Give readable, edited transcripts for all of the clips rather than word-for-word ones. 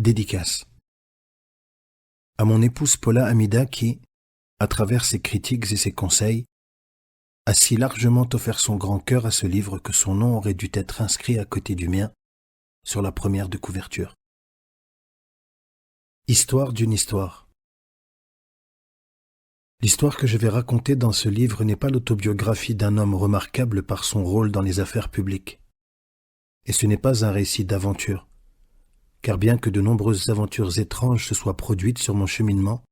Dédicace. À mon épouse Paula Hamida qui, à travers ses critiques et ses conseils, a si largement offert son grand cœur à ce livre que son nom aurait dû être inscrit à côté du mien sur la première de couverture. Histoire d'une histoire. L'histoire que je vais raconter dans ce livre n'est pas l'autobiographie d'un homme remarquable par son rôle dans les affaires publiques. Et ce n'est pas un récit d'aventure, car bien que de nombreuses aventures étranges se soient produites sur mon cheminement,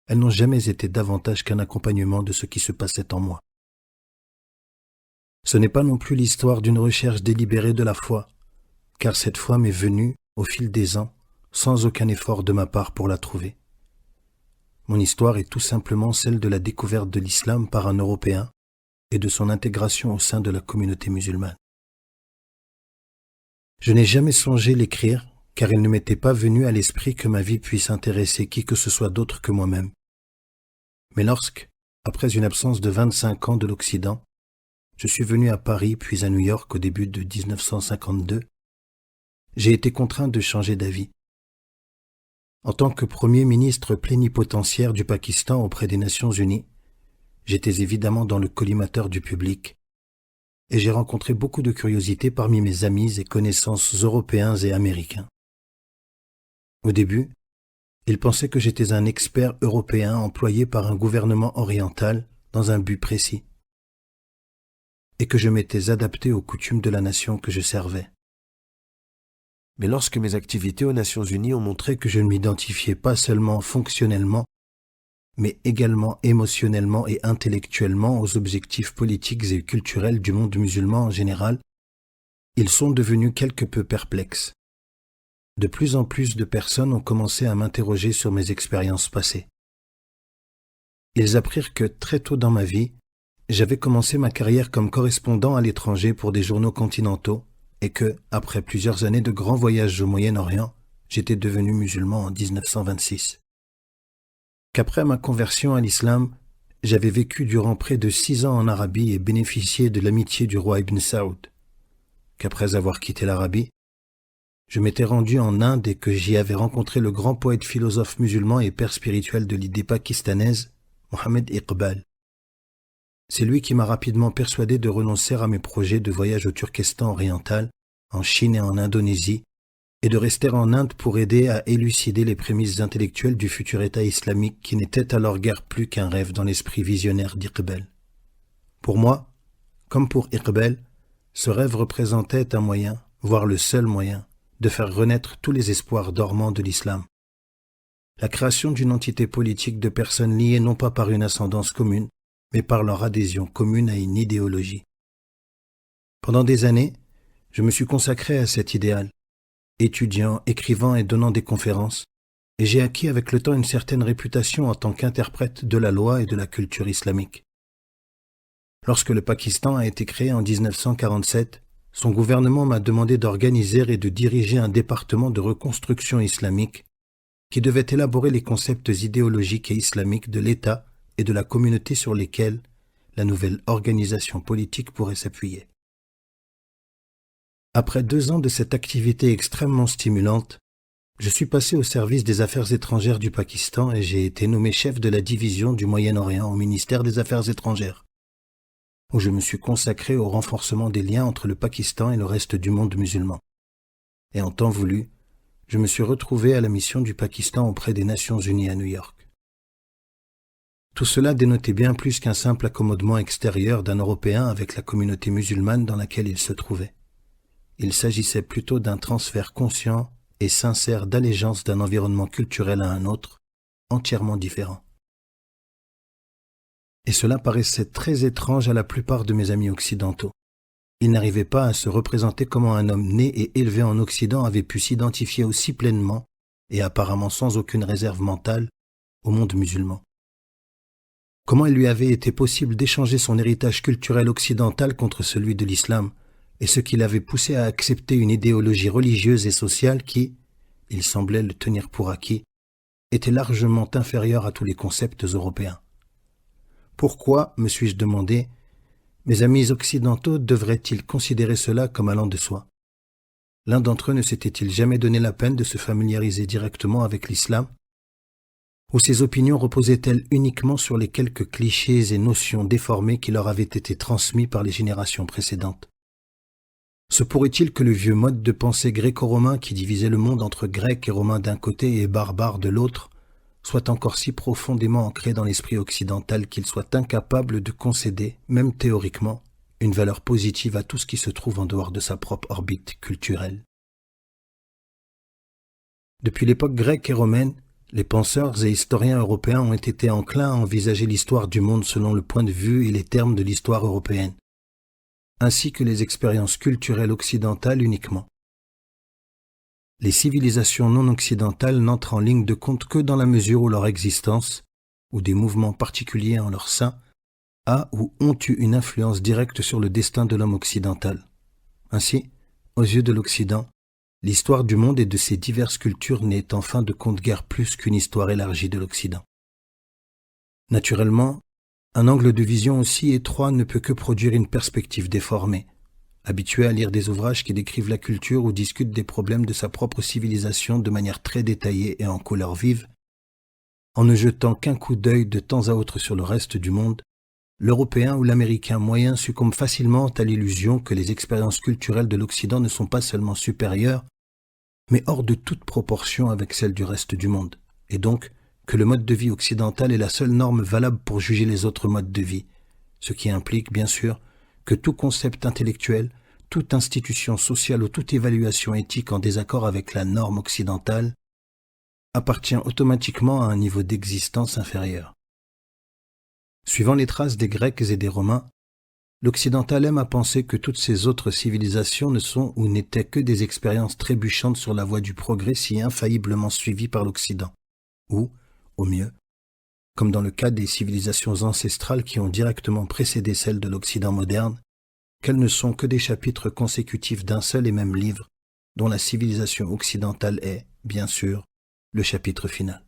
elles n'ont jamais été davantage qu'un accompagnement de ce qui se passait en moi. Ce n'est pas non plus l'histoire d'une recherche délibérée de la foi, car cette foi m'est venue, au fil des ans, sans aucun effort de ma part pour la trouver. Mon histoire est tout simplement celle de la découverte de l'islam par un Européen et de son intégration au sein de la communauté musulmane. Je n'ai jamais songé l'écrire, car il ne m'était pas venu à l'esprit que ma vie puisse intéresser qui que ce soit d'autre que moi-même. Mais lorsque, après une absence de 25 ans de l'Occident, je suis venu à Paris puis à New York au début de 1952, j'ai été contraint de changer d'avis. En tant que Premier ministre plénipotentiaire du Pakistan auprès des Nations Unies, j'étais évidemment dans le collimateur du public et j'ai rencontré beaucoup de curiosité parmi mes amis et connaissances européens et américains. Au début, ils pensaient que j'étais un expert européen employé par un gouvernement oriental dans un but précis et que je m'étais adapté aux coutumes de la nation que je servais. Mais lorsque mes activités aux Nations Unies ont montré que je ne m'identifiais pas seulement fonctionnellement, mais également émotionnellement et intellectuellement aux objectifs politiques et culturels du monde musulman en général, ils sont devenus quelque peu perplexes. De plus en plus de personnes ont commencé à m'interroger sur mes expériences passées. Ils apprirent que très tôt dans ma vie, j'avais commencé ma carrière comme correspondant à l'étranger pour des journaux continentaux et que, après plusieurs années de grands voyages au Moyen-Orient, j'étais devenu musulman en 1926. Qu'après ma conversion à l'islam, j'avais vécu durant près de 6 ans en Arabie et bénéficié de l'amitié du roi Ibn Saoud. Qu'après avoir quitté l'Arabie, je m'étais rendu en Inde et que j'y avais rencontré le grand poète philosophe musulman et père spirituel de l'idée pakistanaise, Mohammed Iqbal. C'est lui qui m'a rapidement persuadé de renoncer à mes projets de voyage au Turkestan oriental, en Chine et en Indonésie, et de rester en Inde pour aider à élucider les prémices intellectuelles du futur État islamique qui n'était alors guère plus qu'un rêve dans l'esprit visionnaire d'Iqbal. Pour moi, comme pour Iqbal, ce rêve représentait un moyen, voire le seul moyen, de faire renaître tous les espoirs dormants de l'islam. La création d'une entité politique de personnes liées non pas par une ascendance commune, mais par leur adhésion commune à une idéologie. Pendant des années, je me suis consacré à cet idéal, étudiant, écrivant et donnant des conférences, et j'ai acquis avec le temps une certaine réputation en tant qu'interprète de la loi et de la culture islamique. Lorsque le Pakistan a été créé en 1947, son gouvernement m'a demandé d'organiser et de diriger un département de reconstruction islamique qui devait élaborer les concepts idéologiques et islamiques de l'État et de la communauté sur lesquels la nouvelle organisation politique pourrait s'appuyer. Après 2 ans de cette activité extrêmement stimulante, je suis passé au service des Affaires étrangères du Pakistan et j'ai été nommé chef de la division du Moyen-Orient au ministère des Affaires étrangères, où je me suis consacré au renforcement des liens entre le Pakistan et le reste du monde musulman. Et en temps voulu, je me suis retrouvé à la mission du Pakistan auprès des Nations Unies à New York. Tout cela dénotait bien plus qu'un simple accommodement extérieur d'un Européen avec la communauté musulmane dans laquelle il se trouvait. Il s'agissait plutôt d'un transfert conscient et sincère d'allégeance d'un environnement culturel à un autre, entièrement différent. Et cela paraissait très étrange à la plupart de mes amis occidentaux. Ils n'arrivaient pas à se représenter comment un homme né et élevé en Occident avait pu s'identifier aussi pleinement, et apparemment sans aucune réserve mentale, au monde musulman. Comment il lui avait été possible d'échanger son héritage culturel occidental contre celui de l'islam, et ce qui l'avait poussé à accepter une idéologie religieuse et sociale qui, il semblait le tenir pour acquis, était largement inférieure à tous les concepts européens. Pourquoi, me suis-je demandé, mes amis occidentaux devraient-ils considérer cela comme allant de soi? L'un d'entre eux ne s'était-il jamais donné la peine de se familiariser directement avec l'islam? Ou ses opinions reposaient-elles uniquement sur les quelques clichés et notions déformées qui leur avaient été transmis par les générations précédentes? Se pourrait-il que le vieux mode de pensée gréco-romain qui divisait le monde entre Grecs et Romains d'un côté et barbares de l'autre soit encore si profondément ancré dans l'esprit occidental qu'il soit incapable de concéder, même théoriquement, une valeur positive à tout ce qui se trouve en dehors de sa propre orbite culturelle? Depuis l'époque grecque et romaine, les penseurs et historiens européens ont été enclins à envisager l'histoire du monde selon le point de vue et les termes de l'histoire européenne, ainsi que les expériences culturelles occidentales uniquement. Les civilisations non occidentales n'entrent en ligne de compte que dans la mesure où leur existence, ou des mouvements particuliers en leur sein, a ou ont eu une influence directe sur le destin de l'homme occidental. Ainsi, aux yeux de l'Occident, l'histoire du monde et de ses diverses cultures n'est en fin de compte guère plus qu'une histoire élargie de l'Occident. Naturellement, un angle de vision aussi étroit ne peut que produire une perspective déformée. Habitué à lire des ouvrages qui décrivent la culture ou discutent des problèmes de sa propre civilisation de manière très détaillée et en couleurs vives, en ne jetant qu'un coup d'œil de temps à autre sur le reste du monde, l'Européen ou l'Américain moyen succombe facilement à l'illusion que les expériences culturelles de l'Occident ne sont pas seulement supérieures, mais hors de toute proportion avec celles du reste du monde, et donc que le mode de vie occidental est la seule norme valable pour juger les autres modes de vie, ce qui implique, bien sûr, que tout concept intellectuel, toute institution sociale ou toute évaluation éthique en désaccord avec la norme occidentale appartient automatiquement à un niveau d'existence inférieur. Suivant les traces des Grecs et des Romains, l'occidental aime à penser que toutes ces autres civilisations ne sont ou n'étaient que des expériences trébuchantes sur la voie du progrès si infailliblement suivies par l'Occident, ou, au mieux, comme dans le cas des civilisations ancestrales qui ont directement précédé celles de l'Occident moderne, qu'elles ne sont que des chapitres consécutifs d'un seul et même livre, dont la civilisation occidentale est, bien sûr, le chapitre final.